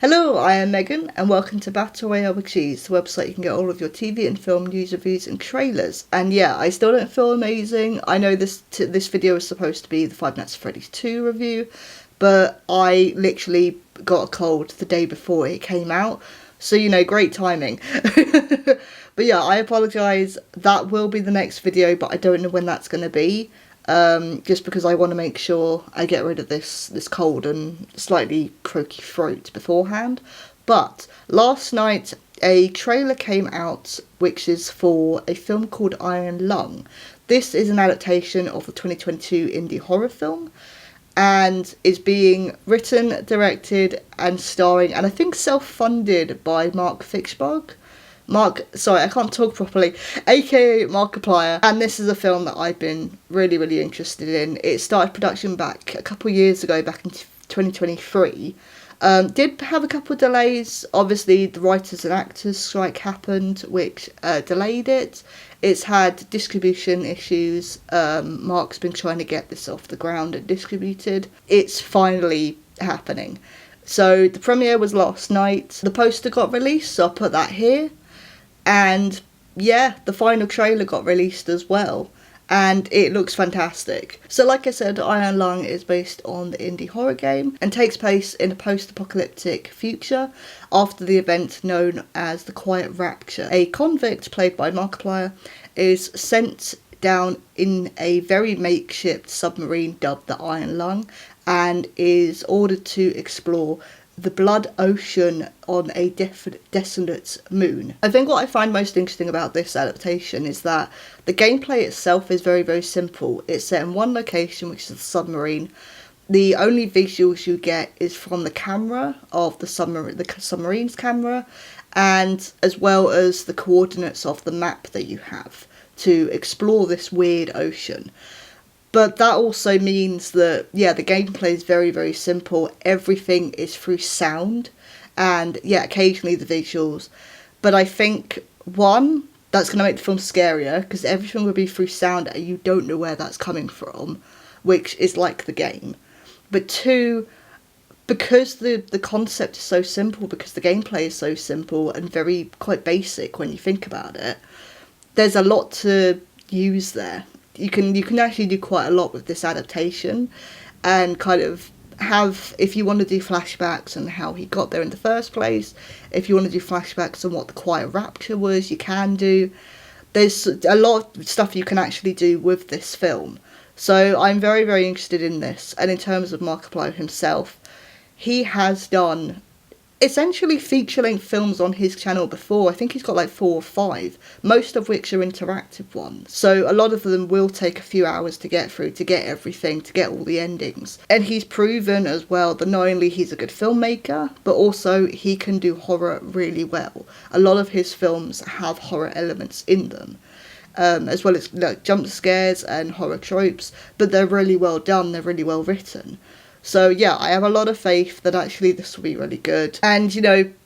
Hello, I am Megan, and welcome to Battle Royale with Cheese, the website you can get all of your TV and film news, reviews, and trailers. And yeah, I still don't feel amazing. I know this video is supposed to be the Five Nights at Freddy's 2 review, but I literally got a cold the day before it came out, so great timing. But yeah, I apologise. That will be the next video, but I don't know when that's going to be. Just because I want to make sure I get rid of this cold and slightly croaky throat beforehand. But last night a trailer came out which is for a film called IronLung. This is an adaptation of the 2022 indie horror film and is being written, directed and starring, and I think self-funded by I can't talk properly, aka Markiplier, and this is a film that I've been really interested in. It started production back a couple of years ago, back in 2023. Did have a couple of delays. Obviously, the writers and actors strike happened, which delayed it. It's had distribution issues. Mark's been trying to get this off the ground and distributed. It's finally happening. So the premiere was last night. The poster got released, so I'll put that here. And yeah, the final trailer got released as well, and it looks fantastic. So like I said, IronLung is based on the indie horror game and takes place in a post-apocalyptic future after the event known as the Quiet Rapture. A convict, played by Markiplier, is sent down in a very makeshift submarine dubbed the IronLung and is ordered to explore the blood ocean on a desolate moon. I think what I find most interesting about this adaptation is that the gameplay itself is very simple. It's set in one location, which is the submarine. The only visuals you get is from the camera of the submarine's camera, and as well as the coordinates of the map that you have to explore this weird ocean. But that also means that, yeah, the gameplay is very simple. Everything is through sound and, yeah, occasionally the visuals. But I think, one, that's going to make the film scarier because everything will be through sound and you don't know where that's coming from, which is like the game. But two, because the concept is so simple, because the gameplay is so simple and quite basic when you think about it, there's a lot to use there. You can actually do quite a lot with this adaptation and kind of have, if you want to do flashbacks on how he got there in the first place, if you want to do flashbacks on what the Quiet Rapture was, you can do. There's a lot of stuff you can actually do with this film. So I'm very interested in this. And in terms of Markiplier himself, he has done essentially feature-length films on his channel before. I think he's got like 4 or 5, most of which are interactive ones. So a lot of them will take a few hours to get through, to get everything, to get all the endings. And he's proven as well that not only he's a good filmmaker, but also he can do horror really well. A lot of his films have horror elements in them. As well as jump scares and horror tropes, but they're really well done, they're really well written. So yeah, I have a lot of faith that actually this will be really good. And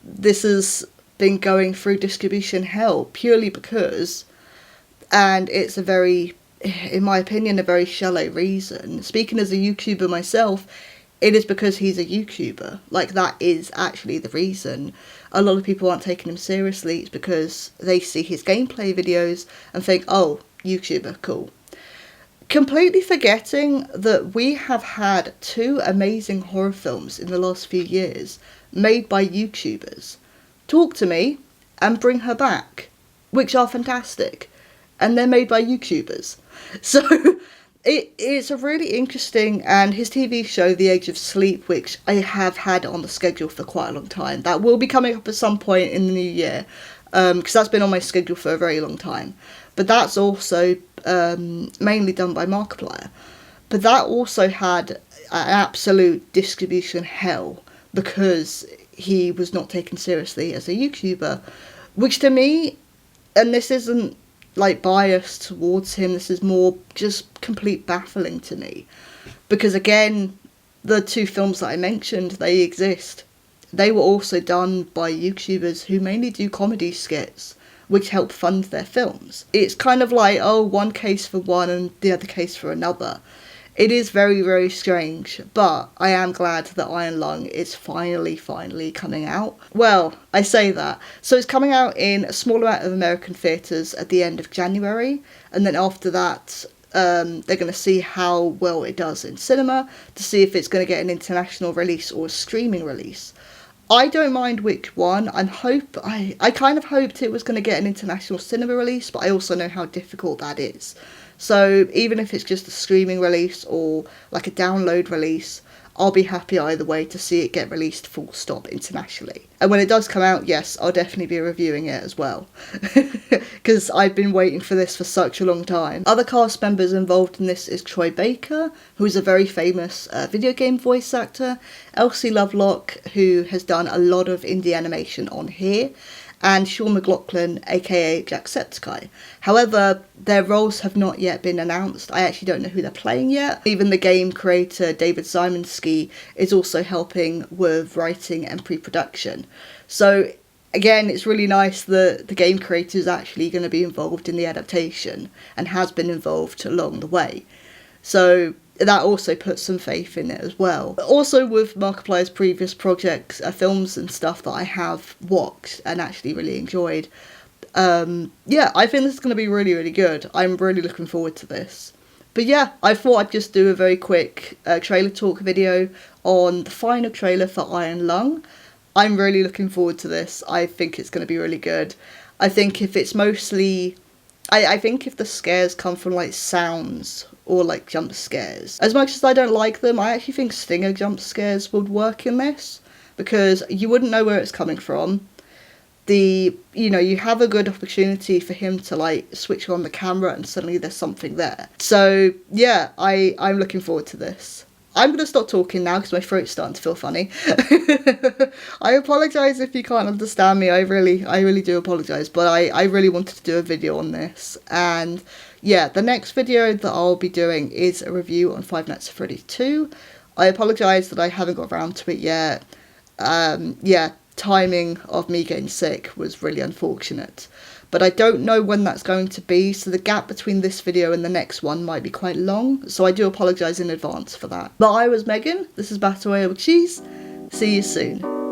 this has been going through distribution hell purely because, and it's a very, in my opinion, a very shallow reason. Speaking as a YouTuber myself, it is because he's a YouTuber. Like, that is actually the reason. A lot of people aren't taking him seriously. It's because they see his gameplay videos and think, oh, YouTuber, cool. Completely forgetting that we have had 2 amazing horror films in the last few years made by YouTubers, Talk to Me and Bring Her Back, which are fantastic, and they're made by YouTubers. So it's a really interesting, and his TV show The Age of Sleep, which I have had on the schedule for quite a long time, that will be coming up at some point in the new year, because that's been on my schedule for a very long time. But that's also mainly done by Markiplier. But that also had an absolute distribution hell because he was not taken seriously as a YouTuber, which to me, and this isn't like biased towards him, this is more just complete baffling to me. Because again, the 2 films that I mentioned, they exist. They were also done by YouTubers who mainly do comedy skits, which help fund their films. It's kind of like, oh, one case for one and the other case for another. It is very, very strange, but I am glad that IronLung is finally coming out. Well, I say that. So it's coming out in a small amount of American theatres at the end of January, and then after that, they're going to see how well it does in cinema to see if it's going to get an international release or a streaming release. I don't mind which one. I kind of hoped it was going to get an international cinema release, but I also know how difficult that is. So even if it's just a streaming release or like a download release, I'll be happy either way to see it get released full stop internationally. And when it does come out, yes, I'll definitely be reviewing it as well. Because I've been waiting for this for such a long time. Other cast members involved in this is Troy Baker, who is a very famous video game voice actor, Elsie Lovelock, who has done a lot of indie animation on here, and Sean McLaughlin, aka Jacksepticeye. However, their roles have not yet been announced. I actually don't know who they're playing yet. Even the game creator David Simonski is also helping with writing and pre-production. So again, it's really nice that the game creator is actually going to be involved in the adaptation and has been involved along the way. So that also puts some faith in it as well. Also with Markiplier's previous projects, films and stuff that I have watched and actually really enjoyed. Yeah, I think this is going to be really, really good. I'm really looking forward to this. But yeah, I thought I'd just do a very quick trailer talk video on the final trailer for IronLung. I'm really looking forward to this. I think it's going to be really good. I think if it's mostly... I think if the scares come from like sounds or like jump scares, as much as I don't like them, I actually think stinger jump scares would work in this, because you wouldn't know where it's coming from. You have a good opportunity for him to like switch on the camera and suddenly there's something there. So yeah, I'm looking forward to this. I'm going to stop talking now because my throat's starting to feel funny. I apologise if you can't understand me. I really do apologise, but I really wanted to do a video on this. And yeah, the next video that I'll be doing is a review on Five Nights at Freddy's 2. I apologise that I haven't got around to it yet. Yeah, timing of me getting sick was really unfortunate. But I don't know when that's going to be, so the gap between this video and the next one might be quite long, so I do apologise in advance for that. But I was Megan, this is Battle Royale with Cheese, see you soon.